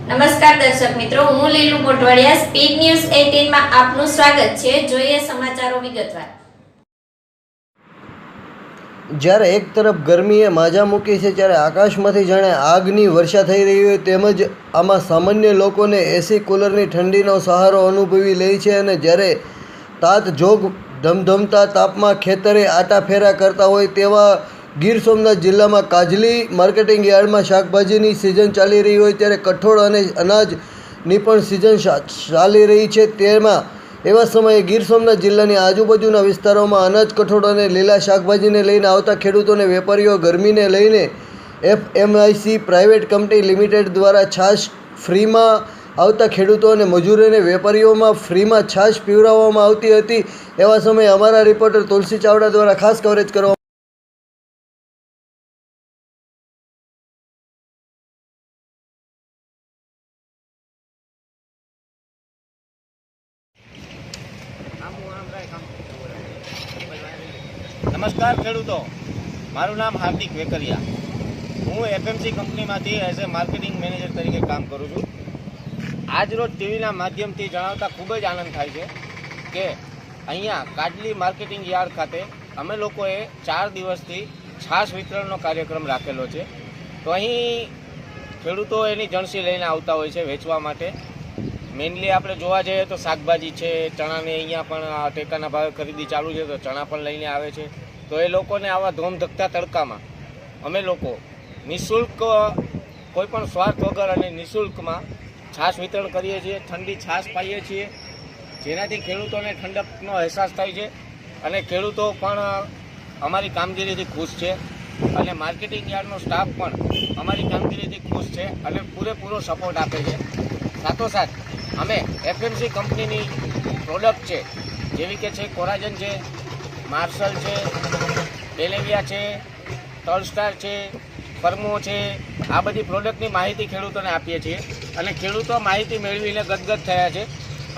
નમસ્કાર દર્શક મિત્રો, હું લીલુ મોટવાડિયા સ્પીડ ન્યૂઝ 18 માં આપનું સ્વાગત છે। જોઈએ સમાચારો વિગતવાર। જ્યારે એક તરફ ગરમીએ માજા મૂકી છે, ત્યારે આકાશમાંથી જાણે આગની વર્ષા થઈ રહી હોય તેમજ આમાં સામાન્ય લોકોને એસી કુલરની ઠંડીનો સહારો અનુભવી લે છે। અને જ્યારે તાત જોગ ધમધમતા તાપમાં ખેતરે આટાફેરા કરતા હોય તેવા ગીર સોમનાથ જિલ્લામાં કાજલી માર્કેટિંગ યાર્ડમાં શાકભાજીની સિઝન ચાલી રહી હોય ત્યારે કઠોળ અને અનાજની પણ સિઝન ચાલી રહી છે। તેમાં એવા સમયે ગીર સોમનાથ જિલ્લાની આજુબાજુના વિસ્તારોમાં અનાજ, કઠોળ અને લીલા શાકભાજીને લઈને આવતા ખેડૂતોને વેપારીઓ ગરમીને લઈને FMIC પ્રાઇવેટ કંપની લિમિટેડ દ્વારા છાશ ફ્રીમાં આવતા ખેડૂતો અને મજૂરોને વેપારીઓમાં ફ્રીમાં છાશ પીવડાવવામાં આવતી હતી। એવા સમયે અમારા રિપોર્ટર તુલસી ચાવડા દ્વારા ખાસ કવરેજ કરવામાં નમસ્કાર ખેડૂતો, મારું નામ હાર્દિક વેકરિયા। હું FMC કંપનીમાંથી એઝ એ માર્કેટિંગ મેનેજર તરીકે કામ કરું છું। આજ રોજ ટીવીના માધ્યમથી જણાવતા ખૂબ જ આનંદ થાય છે કે અહીંયા કાજલી માર્કેટિંગ યાર્ડ ખાતે અમે લોકોએ 4 દિવસથી છાશ વિતરણનો કાર્યક્રમ રાખેલો છે। તો અહીં ખેડૂતો એની જણસી લઈને આવતા હોય છે વેચવા માટે। મેઇનલી આપણે જોવા જઈએ તો શાકભાજી છે, ચણાની અહીંયા પણ ટેકાના ભાવે ખરીદી ચાલુ છે, તો ચણા પણ લઈને આવે છે। તો એ લોકોને આવા ધોમધકતા તડકામાં અમે લોકો નિઃશુલ્ક, કોઈ પણ સ્વાર્થ વગર અને નિઃશુલ્કમાં છાશ વિતરણ કરીએ છીએ। ઠંડી છાશ પાઈએ છીએ, જેનાથી ખેડૂતોને ઠંડકનો અહેસાસ થાય છે અને ખેડૂતો પણ અમારી કામગીરીથી ખુશ છે અને માર્કેટિંગ યાર્ડનો સ્ટાફ પણ અમારી કામગીરીથી ખુશ છે અને પૂરેપૂરો સપોર્ટ આપે છે। સાથોસાથ અમે FMC કંપનીની પ્રોડક્ટ છે, જેવી કે છે કોરાજન છે, માર્શલ છે, બેલેવિયા છે, તલસ્ટાર છે, ફર્મો છે, આ બધી પ્રોડક્ટની માહિતી ખેડૂતોને આપીએ છીએ અને ખેડૂતો માહિતી મેળવીને ગદગદ થયા છે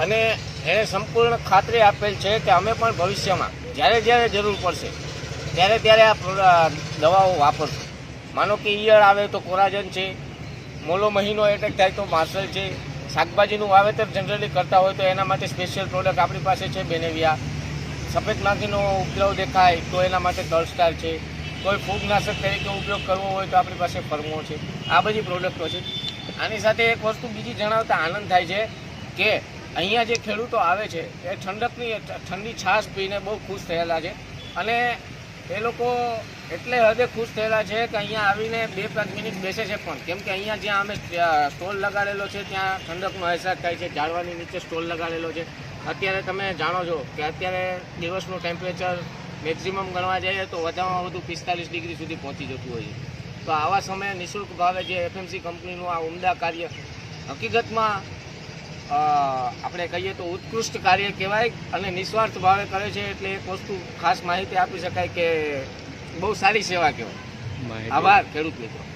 અને એણે સંપૂર્ણ ખાતરી આપેલ છે કે અમે પણ ભવિષ્યમાં જ્યારે જરૂર પડશે ત્યારે આ દવાઓ વાપરશું। માનો કે ઈયળ આવે તો કોરાજન છે, મોલો મહિનો એટેક થાય તો માર્શલ છે, શાકભાજીનું વાવેતર જનરલી કરતા હોય તો એના માટે સ્પેશિયલ પ્રોડક્ટ આપણી પાસે છે બેનેવિયા, સફેદ માખીનો ઉપદ્રવ દેખાય તો એના માટે તલસ્ટાર છે, કોઈ ફૂગનાશક તરીકે ઉપયોગ કરવો હોય તો આપણી પાસે ફર્મો છે। આ બધી પ્રોડક્ટો છે। આની સાથે એક વસ્તુ બીજી જણાવતા આનંદ થાય છે કે અહીંયા જે ખેડૂતો આવે છે એ ઠંડી છાશ પીને બહુ ખુશ થયેલા છે અને એ લોકો એટલે હદે ખુશ થયેલા છે કે અહીંયા આવીને 2-5 મિનિટ બેસે છે પણ, કેમ કે અહીંયા જ્યાં અમે સ્ટોલ લગાડેલો છે ત્યાં ઠંડકનો અહેસાસ થાય છે। ઝાડવાની નીચે સ્ટોલ લગાડેલો છે। અત્યારે તમે જાણો છો કે અત્યારે દિવસનું ટેમ્પરેચર મેક્સિમમ ગણવા જઈએ તો વધારેમાં વધુ 45 ડિગ્રી સુધી પહોંચી જતું હોય છે। તો આવા સમયે નિઃશુલ્ક ભાવે જે FMC કંપનીનું આ ઉમદા કાર્ય હકીકતમાં આપણે કહીએ તો ઉત્કૃષ્ટ કાર્ય કહેવાય અને નિસ્વાર્થ ભાવે કરે છે, એટલે એક વસ્તુ ખાસ માહિતી આપી શકાય કે બહુ સારી સેવા કહેવાય। આભાર ખેડૂત મિત્રો।